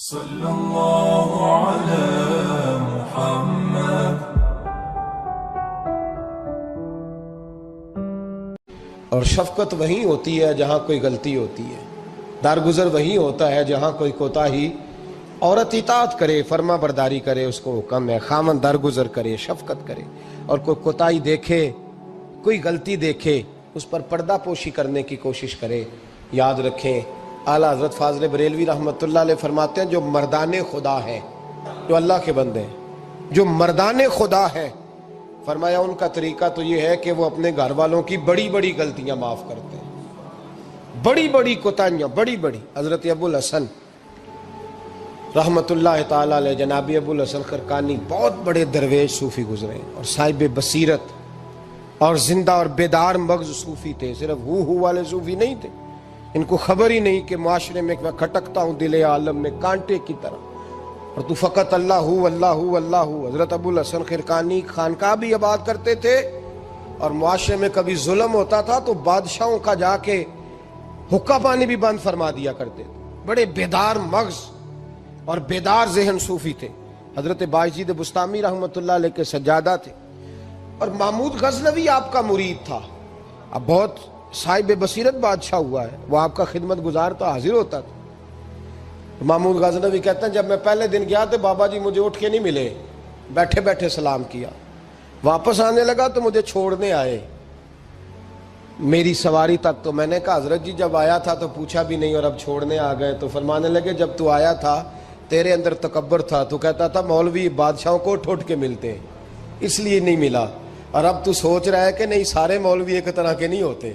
صلی اللہ علی محمد۔ اور شفقت وہیں ہوتی ہے جہاں کوئی غلطی ہوتی ہے، درگزر وہیں ہوتا ہے جہاں کوئی کوتاہی۔ عورت اطاعت کرے، فرما برداری کرے، اس کو حکم ہے، خامن درگزر کرے، شفقت کرے، اور کوئی کوتاہی دیکھے، کوئی غلطی دیکھے، اس پر پردہ پوشی کرنے کی کوشش کرے۔ یاد رکھیں، اعلیٰ حضرت فاضل بریلوی رحمۃ اللہ علیہ فرماتے ہیں جو مردان خدا ہے، جو اللہ کے بندے ہیں، جو مردان خدا ہے، فرمایا ان کا طریقہ تو یہ ہے کہ وہ اپنے گھر والوں کی بڑی بڑی غلطیاں معاف کرتے ہیں، بڑی بڑی کوتاہیاں، بڑی بڑی۔ حضرت ابو الحسن رحمۃ اللہ تعالیٰ علیہ، جناب ابو الحسن خرقانی بہت بڑے درویش صوفی گزرے اور صاحب بصیرت اور زندہ اور بیدار مغز صوفی تھے، صرف ہو والے صوفی نہیں تھے۔ ان کو خبر ہی نہیں کہ معاشرے میں میں کھٹکتا ہوں دل عالم میں کانٹے کی طرح، اور تو فقط اللہ ہو اللہ ہو اللہ ہو۔ حضرت ابو الحسن خرقانی خانقاہ بھی آباد کرتے تھے، اور معاشرے میں کبھی ظلم ہوتا تھا تو بادشاہوں کا جا کے حقہ پانی بھی بند فرما دیا کرتے تھے۔ بڑے بیدار مغز اور بیدار ذہن صوفی تھے۔ حضرت باجید بستامی رحمۃ اللہ علیہ کے سجادہ تھے، اور محمود غزنوی آپ کا مرید تھا۔ اب بہت صاحب بصیرت بادشاہ ہوا ہے، وہ آپ کا خدمت گزار تو حاضر ہوتا تھا۔ محمود غزنوی کہتے ہیں جب میں پہلے دن گیا تو بابا جی مجھے اٹھ کے نہیں ملے، بیٹھے بیٹھے سلام کیا، واپس آنے لگا تو مجھے چھوڑنے آئے میری سواری تک۔ تو میں نے کہا حضرت جی جب آیا تھا تو پوچھا بھی نہیں اور اب چھوڑنے آ گئے؟ تو فرمانے لگے جب تو آیا تھا تیرے اندر تکبر تھا، تو کہتا تھا مولوی بادشاہوں کو اٹھ اٹھ کے ملتے ہیں اس لیے نہیں ملا، اور اب تو سوچ رہا ہے کہ نہیں سارے مولوی ایک طرح کے نہیں ہوتے،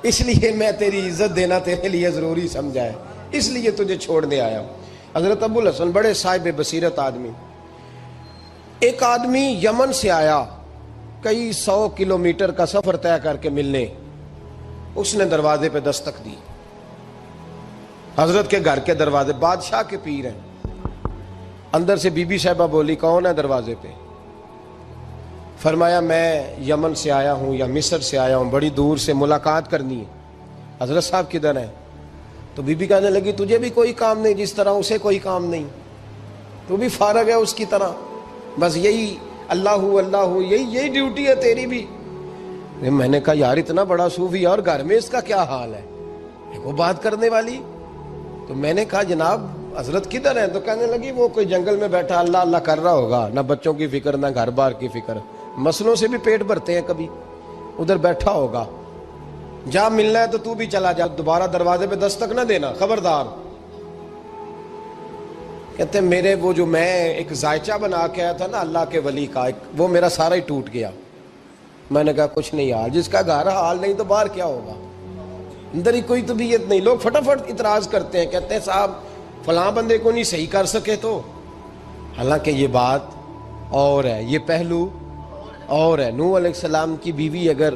اس لیے میں تیری عزت دینا تیرے لیے ضروری سمجھا ہے، اس لیے تجھے چھوڑنے آیا ہوں۔ حضرت ابو الحسن بڑے صاحب بصیرت آدمی۔ ایک آدمی یمن سے آیا کئی 100 کلومیٹر کا سفر طے کر کے ملنے، اس نے دروازے پہ دستک دی، حضرت کے گھر کے دروازے، بادشاہ کے پیر ہیں۔ اندر سے بی بی صاحبہ بولی کون ہے دروازے پہ؟ فرمایا میں یمن سے آیا ہوں یا مصر سے آیا ہوں، بڑی دور سے ملاقات کرنی ہے۔ حضرت صاحب کدھر ہیں؟ تو بی بی کہنے لگی تجھے بھی کوئی کام نہیں جس طرح اسے کوئی کام نہیں، تو بھی فارغ ہے اس کی طرح، بس یہی اللہ اللہ یہی ڈیوٹی ہے تیری بھی۔ میں نے کہا یار اتنا بڑا صوفی اور گھر میں اس کا کیا حال ہے، وہ بات کرنے والی؟ تو میں نے کہا جناب حضرت کدھر ہیں؟ تو کہنے لگی وہ کوئی جنگل میں بیٹھا اللہ اللہ کر رہا ہوگا، نہ بچوں کی فکر نہ گھر بار کی فکر، مسئلوں سے بھی پیٹ بھرتے ہیں کبھی، ادھر بیٹھا ہوگا، جا ملنا ہے تو تو بھی چلا جا، دوبارہ دروازے پہ دستک نہ دینا خبردار۔ کہتے ہیں میرے وہ جو میں ایک ذائچہ بنا کے آیا تھا نا اللہ کے ولی کا، وہ میرا سارا ہی ٹوٹ گیا۔ میں نے کہا کچھ نہیں حال، جس کا گھر حال نہیں تو باہر کیا ہوگا، اندر ہی کوئی طبیعت نہیں۔ لوگ فٹافٹ اعتراض کرتے ہیں، کہتے ہیں صاحب فلاں بندے کو نہیں صحیح کر سکے تو، حالانکہ یہ بات اور ہے، یہ پہلو اور ہے۔ نوح علیہ السلام کی بیوی اگر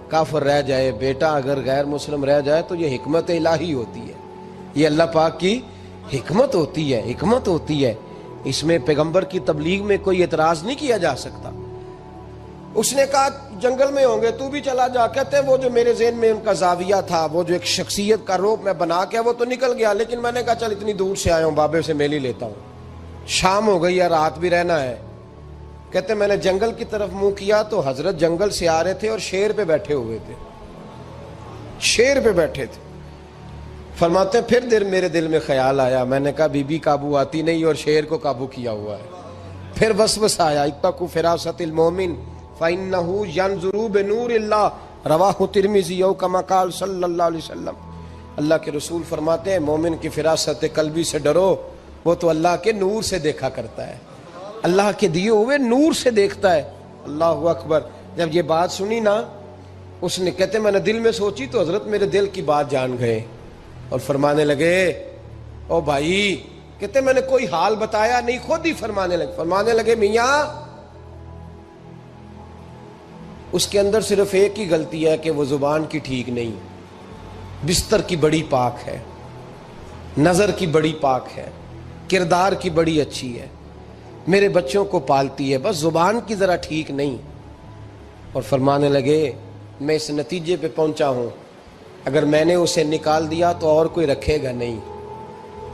کافر رہ جائے، بیٹا اگر غیر مسلم رہ جائے تو یہ حکمت الہی ہوتی ہے، یہ اللہ پاک کی حکمت ہوتی ہے، حکمت ہوتی ہے۔ اس میں پیغمبر کی تبلیغ میں کوئی اعتراض نہیں کیا جا سکتا۔ اس نے کہا جنگل میں ہوں گے تو بھی چلا جا۔ کہتے ہیں وہ جو میرے ذہن میں ان کا زاویہ تھا، وہ جو ایک شخصیت کا روپ میں بنا کے وہ تو نکل گیا، لیکن میں نے کہا چل اتنی دور سے آیا ہوں بابے سے میل ہی لیتا ہوں، شام ہو گئی ہے رات بھی رہنا ہے۔ کہتے ہیں میں نے جنگل کی طرف منہ کیا تو حضرت جنگل سے آ رہے تھے اور شیر پہ بیٹھے ہوئے تھے، شیر پہ بیٹھے تھے۔ فرماتے ہیں پھر میرے دل میں خیال آیا، میں نے کہا بی بی قابو آتی نہیں اور شیر کو قابو کیا ہوا ہے۔ پھر وسوسہ آیا اتقوا فراست المومن فإنہ ینظر بنور اللہ، رواہ ترمذی او کما قال صلی اللہ علیہ وسلم۔ اللہ کے رسول فرماتے ہیں مومن کی فراست قلبی سے ڈرو، وہ تو اللہ کے نور سے دیکھا کرتا ہے، اللہ کے دیے ہوئے نور سے دیکھتا ہے۔ اللہ اکبر۔ جب یہ بات سنی نا، اس نے کہتے میں نے دل میں سوچی تو حضرت میرے دل کی بات جان گئے اور فرمانے لگے او بھائی، کہتے میں نے کوئی حال بتایا نہیں، خود ہی فرمانے لگے میاں اس کے اندر صرف ایک ہی غلطی ہے کہ وہ زبان کی ٹھیک نہیں، بستر کی بڑی پاک ہے، نظر کی بڑی پاک ہے، کردار کی بڑی اچھی ہے، میرے بچوں کو پالتی ہے، بس زبان کی ذرا ٹھیک نہیں۔ اور فرمانے لگے میں اس نتیجے پہ پہنچا ہوں اگر میں نے اسے نکال دیا تو اور کوئی رکھے گا نہیں،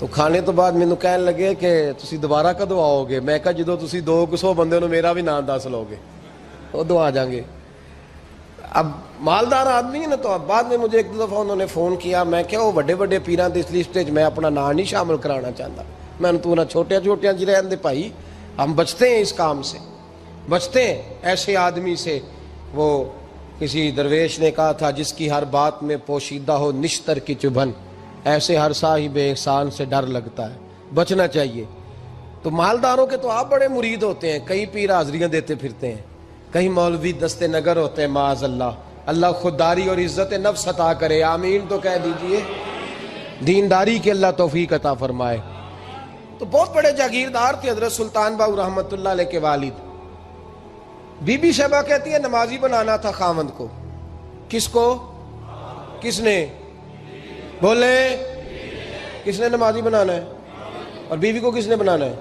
تو کھانے تو بعد مینوں کہنے لگے کہ تسی دوبارہ کدو آؤ گے؟ میں کہا جدو تسی 200 بندے نو میرا بھی نام دس لو گے ادو آ جائیں گے۔ اب مالدار آدمی ہے نا، تو اب بعد میں مجھے ایک دو دفعہ انہوں نے فون کیا، میں کہا وہ بڑے بڑے پیران دی اس لسٹ وچ میں اپنا نام نہیں شامل کرانا چاہتا، میں نے تو نہ چھوٹیاں چھوٹیاں جی رہن دے بھائی، ہم بچتے ہیں اس کام سے، بچتے ہیں ایسے آدمی سے۔ وہ کسی درویش نے کہا تھا جس کی ہر بات میں پوشیدہ ہو نشتر کی چبھن، ایسے ہر صاحب احسان سے ڈر لگتا ہے، بچنا چاہیے۔ تو مالداروں کے تو آپ بڑے مرید ہوتے ہیں، کئی پیر حاضریاں دیتے پھرتے ہیں، کہیں مولوی دستے نگر ہوتے ہیں، معاذ اللہ، اللہ خودداری اور عزت نفس عطا کرے، آمین تو کہہ دیجئے، دینداری کے اللہ توفیق عطا فرمائے۔ تو بہت بڑے جاگیردار تھے حضرت سلطان باؤ رحمۃ اللہ علیہ کے والد۔ بی بی شیبہ کہتی ہے نمازی بنانا تھا خاوند کو۔ کس کو؟ کس نے؟ بولے، کس نے نمازی بنانا ہے؟ اور بیوی کو کس نے بنانا ہے؟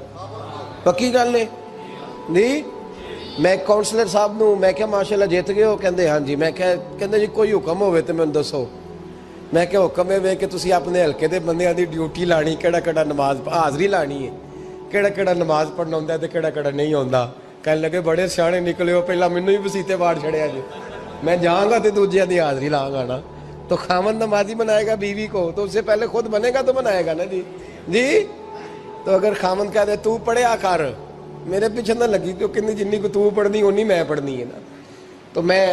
پکی گل نے جی؟ میں کونسلر صاحب نو میں کہا ماشاءاللہ جیت گئے ہو؟ کہندے ہاں جی۔ میں کہندے جی کوئی حکم ہوئے تو میں دسو۔ میں کہ حکم ہے کہ تسی اپنے ہلکے دے بندیاں دی ڈیوٹی لانی، کیڑا کیڑا نماز حاضری لانی ہے، کیڑا کیڑا نماز پڑھنا ہوندا ہے تے کیڑا کیڑا نہیں ہوندا۔ کہنے لگے بڑے سیانے نکلے ہو، پہلا مینوں ہی وسیتے واڑ چھڑیا جی، میں جاؤں گا تے دوجیاں دی حاضری لاں گا نا۔ تو خاوند نمازی بنائے گا بیوی کو تو اس سے پہلے خود بنے گا تو بنائے گا نا جی۔ جی تو اگر خاوند کہہ دے تو پڑھیا کر، میرے پیچھے نہ لگی، تو کتنی جنی کو تو پڑھنی اونی میں پڑھنی ہے نا۔ تو میں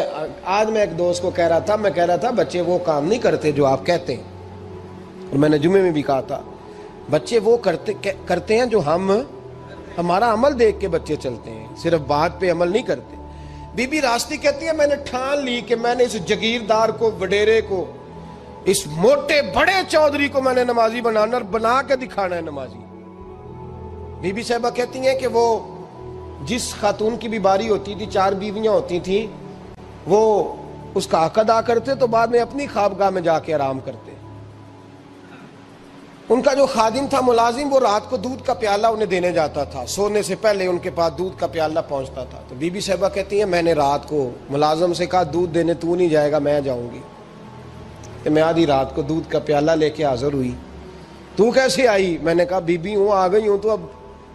آج میں ایک دوست کو کہہ رہا تھا، میں کہہ رہا تھا بچے وہ کام نہیں کرتے جو آپ کہتے ہیں، اور میں نے جمعے میں بھی کہا تھا بچے وہ کرتے ہیں جو ہمارا عمل دیکھ کے بچے چلتے ہیں، صرف بات پہ عمل نہیں کرتے۔ بی بی راستی کہتی ہے میں نے ٹھان لی کہ میں نے اس جگیردار کو، وڈیرے کو، اس موٹے بڑے چودھری کو میں نے نمازی بنانا اور بنا کے دکھانا ہے نمازی۔ بی بی صاحبہ کہتی ہیں کہ وہ جس خاتون کی بھی باری ہوتی تھی، 4 بیویاں ہوتی تھیں، وہ اس کا حق ادا کرتے تو بعد میں اپنی خوابگاہ میں جا کے آرام کرتے۔ ان کا جو خادم تھا ملازم، وہ رات کو دودھ کا پیالہ انہیں دینے جاتا تھا، سونے سے پہلے ان کے پاس دودھ کا پیالہ پہنچتا تھا۔ تو بی بی صاحبہ کہتی ہیں میں نے رات کو ملازم سے کہا دودھ دینے تو نہیں جائے گا، میں جاؤں گی۔ کہ میں آدھی رات کو دودھ کا پیالہ لے کے حاضر ہوئی۔ تو کیسے آئی؟ میں نے کہا بی بی ہوں، آ گئی ہوں، تو اب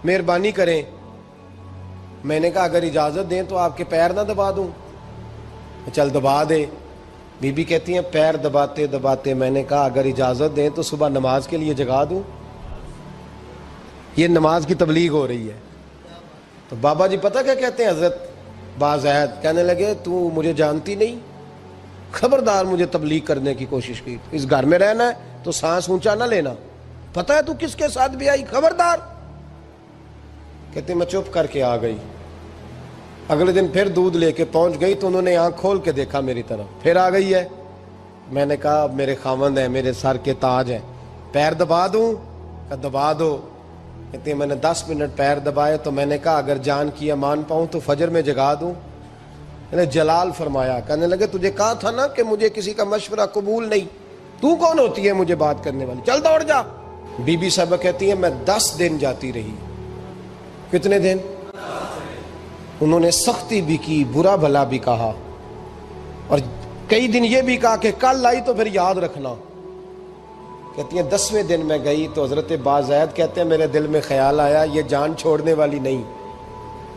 مہربانی کریں۔ میں نے کہا اگر اجازت دیں تو آپ کے پیر نہ دبا دوں؟ چل دبا دے۔ بی بی کہتی ہیں پیر دباتے دباتے میں نے کہا اگر اجازت دیں تو صبح نماز کے لیے جگا دوں؟ یہ نماز کی تبلیغ ہو رہی ہے۔ تو بابا جی پتہ کیا کہتے ہیں حضرت بازید؟ کہنے لگے تو مجھے جانتی نہیں، خبردار مجھے تبلیغ کرنے کی کوشش کی، اس گھر میں رہنا ہے تو سانس اونچا نہ لینا، پتہ ہے تو کس کے ساتھ بھی آئی، خبردار۔ کہتے میں چپ کر کے آ گئی۔ اگلے دن پھر دودھ لے کے پہنچ گئی تو انہوں نے آنکھ کھول کے دیکھا میری طرف، پھر آ گئی ہے۔ میں نے کہا میرے خاوند ہیں، میرے سر کے تاج ہیں، پیر دبا دوں؟ کہ دبا دو۔ کہتے ہیں میں نے 10 منٹ پیر دبائے تو میں نے کہا اگر جان کی امان پاؤں تو فجر میں جگا دوں؟ میں نے جلال فرمایا۔ کہنے لگے تجھے کہا تھا نا کہ مجھے کسی کا مشورہ قبول نہیں، تو کون ہوتی ہے مجھے بات کرنے والی، چل دوڑ جا۔ بی بی صاحبہ کہتی ہیں میں 10 دن جاتی رہی۔ کتنے دن؟ انہوں نے سختی بھی کی، برا بھلا بھی کہا، اور کئی دن یہ بھی کہا کہ کل آئی تو پھر یاد رکھنا۔ کہتی ہیں 10ویں دن میں گئی تو حضرت بازید کہتے ہیں میرے دل میں خیال آیا یہ جان چھوڑنے والی نہیں،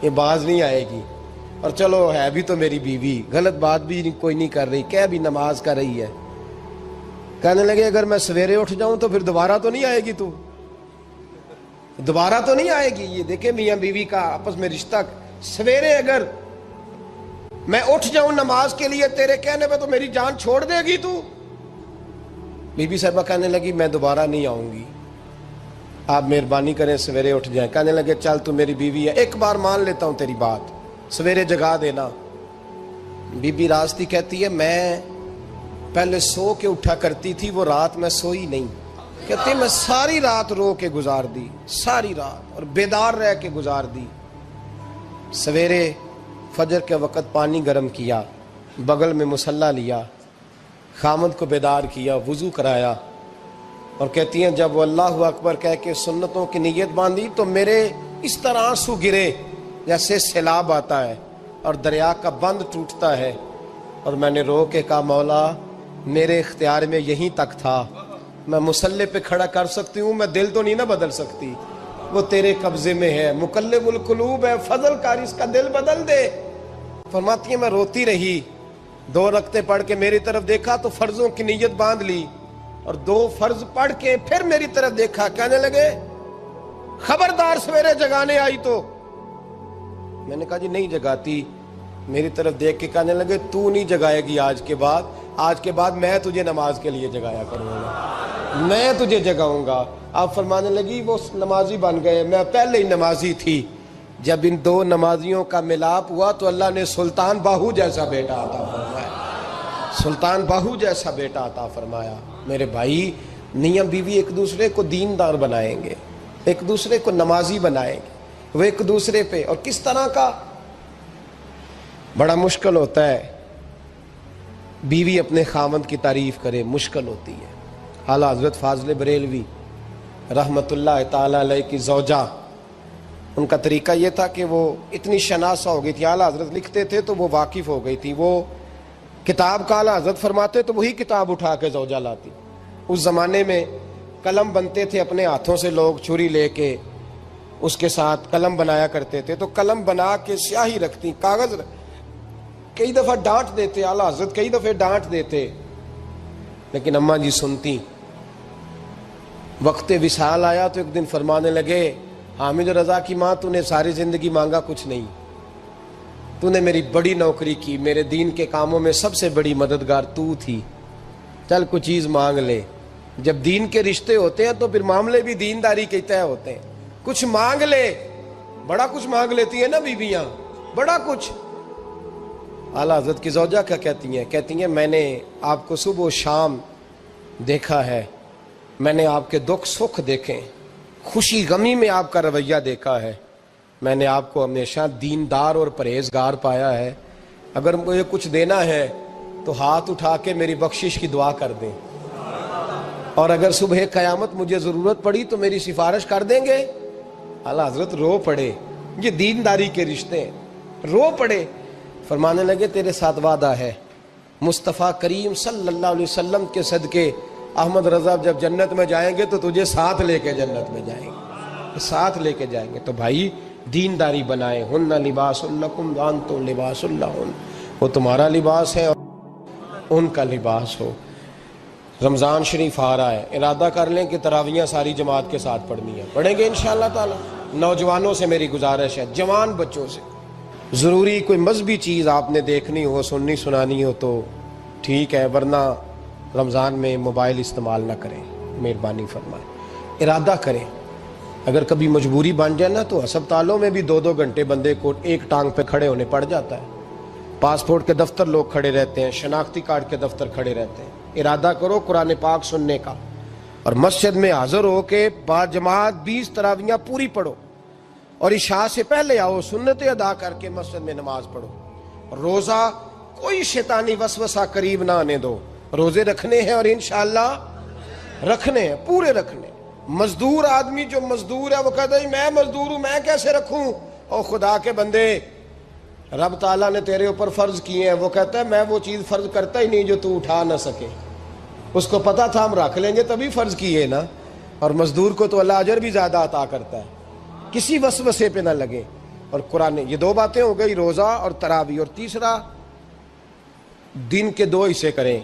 یہ باز نہیں آئے گی، اور چلو ہے بھی تو میری بیوی، غلط بات بھی کوئی نہیں کر رہی، کہہ بھی نماز کر رہی ہے۔ کہنے لگے اگر میں سویرے اٹھ جاؤں تو پھر دوبارہ تو نہیں آئے گی، تو دوبارہ تو نہیں آئے گی۔ یہ دیکھیں میاں بیوی کا آپس میں رشتہ، سویرے اگر میں اٹھ جاؤں نماز کے لیے تیرے کہنے پہ تو میری جان چھوڑ دے گی تو؟ بی بی صاحبہ کہنے لگی میں دوبارہ نہیں آؤں گی، آپ مہربانی کریں سویرے اٹھ جائیں۔ کہنے لگے چل تو میری بیوی ہے، ایک بار مان لیتا ہوں تیری بات، سویرے جگا دینا۔ بی بی راستی کہتی ہے میں پہلے سو کے اٹھا کرتی تھی، وہ رات میں سوئی نہیں، کہتی ہے میں ساری رات رو کے گزار دی، ساری رات، اور بیدار رہ کے گزار دی۔ سویرے فجر کے وقت پانی گرم کیا، بغل میں مصلی لیا، خامد کو بیدار کیا، وضو کرایا، اور کہتی ہیں جب وہ اللہ اکبر کہہ کے سنتوں کی نیت باندھی تو میرے اس طرح آنسو گرے جیسے سیلاب آتا ہے اور دریا کا بند ٹوٹتا ہے، اور میں نے رو کے کہا مولا میرے اختیار میں یہیں تک تھا، میں مسلح پہ کھڑا کر سکتی ہوں، میں دل تو نہیں نہ بدل سکتی، وہ تیرے قبضے میں ہے، مقلب القلوب ہے، فضل کر اس کا دل بدل دے۔ فرماتی ہیں میں روتی رہی، 2 رکعتیں پڑھ کے میری طرف دیکھا تو فرضوں کی نیت باندھ لی، اور 2 فرض پڑھ کے پھر میری طرف دیکھا، کہنے لگے خبردار سویرے جگانے آئی تو۔ میں نے کہا جی نہیں جگاتی۔ میری طرف دیکھ کے کہنے لگے تو نہیں جگائے گی آج کے بعد میں تجھے نماز کے لیے جگایا کروں گا، میں تجھے جگاؤں گا۔ آپ فرمانے لگی وہ نمازی بن گئے، میں پہلے ہی نمازی تھی۔ جب ان 2 نمازیوں کا ملاپ ہوا تو اللہ نے سلطان باہو جیسا بیٹا عطا فرمایا، سلطان باہو جیسا بیٹا عطا فرمایا۔ میرے بھائی، میاں بیوی ایک دوسرے کو دیندار بنائیں گے، ایک دوسرے کو نمازی بنائیں گے، وہ ایک دوسرے پہ، اور کس طرح کا بڑا مشکل ہوتا ہے بیوی اپنے خاوند کی تعریف کرے، مشکل ہوتی ہے۔ اعلیٰ حضرت فاضل بریلوی رحمت اللہ تعالی علیہ کی زوجہ، ان کا طریقہ یہ تھا کہ وہ اتنی شناسہ ہو گئی تھی، اعلیٰ حضرت لکھتے تھے تو وہ واقف ہو گئی تھی، وہ کتاب کا اعلیٰ حضرت فرماتے تو وہی کتاب اٹھا کے زوجہ لاتی۔ اس زمانے میں قلم بنتے تھے اپنے ہاتھوں سے، لوگ چھری لے کے اس کے ساتھ قلم بنایا کرتے تھے، تو قلم بنا کے سیاہی رکھتی، کاغذ کئی دفعہ ڈانٹ دیتے، اعلیٰ حضرت کئی دفعہ ڈانٹ دیتے، لیکن اماں جی سنتی۔ وقت وصال آیا تو ایک دن فرمانے لگے حامد رضا کی ماں، تو نے ساری زندگی مانگا کچھ نہیں، تو نے میری بڑی نوکری کی، میرے دین کے کاموں میں سب سے بڑی مددگار تو تھی، چل کچھ چیز مانگ لے۔ جب دین کے رشتے ہوتے ہیں تو پھر معاملے بھی دینداری کے طے ہوتے ہیں، کچھ مانگ لے۔ بڑا کچھ مانگ لیتی ہیں نا بیویاں، بڑا کچھ۔ اعلیٰ حضرت کی زوجہ کیا کہتی ہیں میں نے آپ کو صبح و شام دیکھا ہے، میں نے آپ کے دکھ سکھ دیکھے، خوشی غمی میں آپ کا رویہ دیکھا ہے، میں نے آپ کو ہمیشہ دیندار اور پرہیزگار پایا ہے، اگر مجھے کچھ دینا ہے تو ہاتھ اٹھا کے میری بخشش کی دعا کر دیں، اور اگر صبح قیامت مجھے ضرورت پڑی تو میری سفارش کر دیں گے۔ اعلیٰ حضرت رو پڑے، یہ دینداری کے رشتے ہیں، رو پڑے۔ فرمانے لگے تیرے ساتھ وعدہ ہے، مصطفیٰ کریم صلی اللہ علیہ وسلم کے صدقے احمد رضا جب جنت میں جائیں گے تو تجھے ساتھ لے کے جنت میں جائیں گے، ساتھ لے کے جائیں گے۔ تو بھائی دینداری بنائیں، ہن لباس لکم وانتم لباس لہن، وہ تمہارا لباس ہے اور ان کا لباس ہو۔ رمضان شریف آ رہا ہے، ارادہ کر لیں کہ تراویحیں ساری جماعت کے ساتھ پڑھنی ہے، پڑھیں گے انشاءاللہ تعالی۔ نوجوانوں سے میری گزارش ہے، جوان بچوں سے، ضروری کوئی مذہبی چیز آپ نے دیکھنی ہو، سننی سنانی ہو تو ٹھیک ہے، ورنہ رمضان میں موبائل استعمال نہ کریں، مہربانی فرمائیں، ارادہ کریں۔ اگر کبھی مجبوری بن جائے نا تو ہسپتالوں میں بھی 2-2 گھنٹے بندے کو ایک ٹانگ پہ کھڑے ہونے پڑ جاتا ہے، پاسپورٹ کے دفتر لوگ کھڑے رہتے ہیں، شناختی کارڈ کے دفتر کھڑے رہتے ہیں۔ ارادہ کرو قرآن پاک سننے کا، اور مسجد میں حاضر ہو کے با جماعت 20 تراویحیں پوری پڑھو، اور عشاء سے پہلے آؤ، سنتیں ادا کر کے مسجد میں نماز پڑھو۔ روزہ کوئی شیطانی وسوسہ قریب نہ آنے دو، روزے رکھنے ہیں اور انشاءاللہ رکھنے ہیں، پورے رکھنے۔ مزدور آدمی جو مزدور ہے وہ کہتا ہے میں مزدور ہوں، میں کیسے رکھوں؟ او خدا کے بندے، رب تعالیٰ نے تیرے اوپر فرض کیے ہیں، وہ کہتا ہے میں وہ چیز فرض کرتا ہی نہیں جو تو اٹھا نہ سکے، اس کو پتا تھا ہم رکھ لیں گے تبھی فرض کیے نا۔ اور مزدور کو تو اللہ اجر بھی زیادہ عطا کرتا ہے، کسی وسوسے پہ نہ لگے۔ اور قرآن، یہ 2 باتیں ہو گئی، روزہ اور تراویح۔ اور تیسرا، دن کے 2 حصے کریں،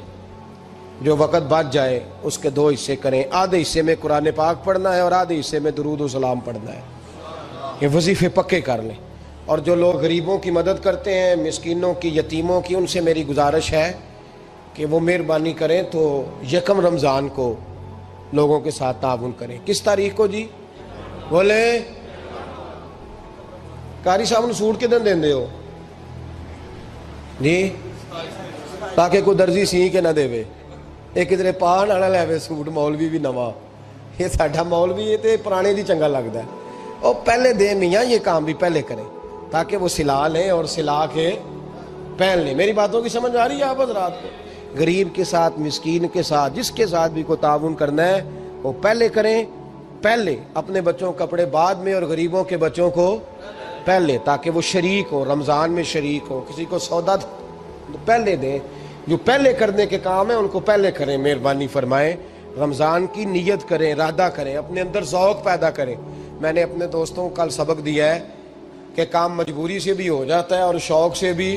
جو وقت بچ جائے اس کے 2 حصے کریں، آدھے حصے میں قرآن پاک پڑھنا ہے اور آدھے حصے میں درود و سلام پڑھنا ہے، یہ وظیفے پکے کر لیں۔ اور جو لوگ غریبوں کی مدد کرتے ہیں، مسکینوں کی، یتیموں کی، ان سے میری گزارش ہے کہ وہ مہربانی کریں تو 1 رمضان کو لوگوں کے ساتھ تعاون کریں۔ کس تاریخ کو جی؟ بولے قاری صاحب نے سوٹ کدن دیں ہو جی؟ تاکہ کوئی درزی سی کے نہ دے، یہ کدھر پا نہ لے سوٹ، مولوی بھی نواں، یہ ساڈا مولوی یہ تو پرانے دی چنگا لگتا ہے، اور پہلے دے میاں یہ کام بھی پہلے کریں تاکہ وہ سلا لیں اور سلا کے پہن لیں۔ میری باتوں کی سمجھ آ رہی ہے آپ حضرات کو؟ غریب کے ساتھ، مسکین کے ساتھ، جس کے ساتھ بھی کو تعاون کرنا ہے وہ پہلے کریں، پہلے اپنے بچوں کو کپڑے بعد میں اور غریبوں کے بچوں کو پہلے، تاکہ وہ شریک ہو، رمضان میں شریک ہو، کسی کو سودا پہلے دیں، جو پہلے کرنے کے کام ہیں ان کو پہلے کریں، مہربانی فرمائیں۔ رمضان کی نیت کریں، ارادہ کریں، اپنے اندر ذوق پیدا کریں. میں نے اپنے دوستوں کو کل سبق دیا ہے کہ کام مجبوری سے بھی ہو جاتا ہے اور شوق سے بھی،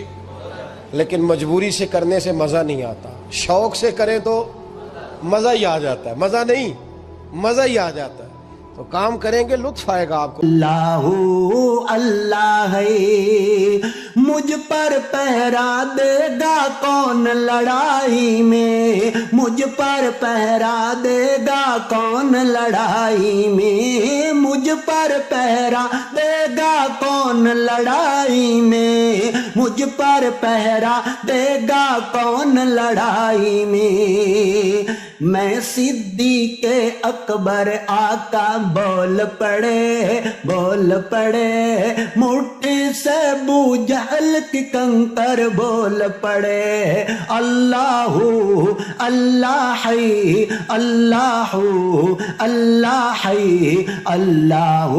لیکن مجبوری سے کرنے سے مزہ نہیں آتا. شوق سے کریں تو مزہ ہی آ جاتا ہے، مزہ نہیں، مزہ ہی آ جاتا ہے. تو کام کریں گے لطف آئے گا آپ کو. اللہ اللہ ہے، مجھ پر پہرا دے گا کون لڑائی میں، مجھ پر پہرا دے گا کون لڑائی میں، مجھ پر پہرا دے گا کون لڑائی میں، مجھ پر پہرا دے گا کون لڑائی میں. میں صدیق اکبر آقا بول پڑے، بول پڑے، مٹھی سے ابو جہل کی کنکر بول پڑے. اللہ اللہ ہے، اللہ اللہ ہے، اللہ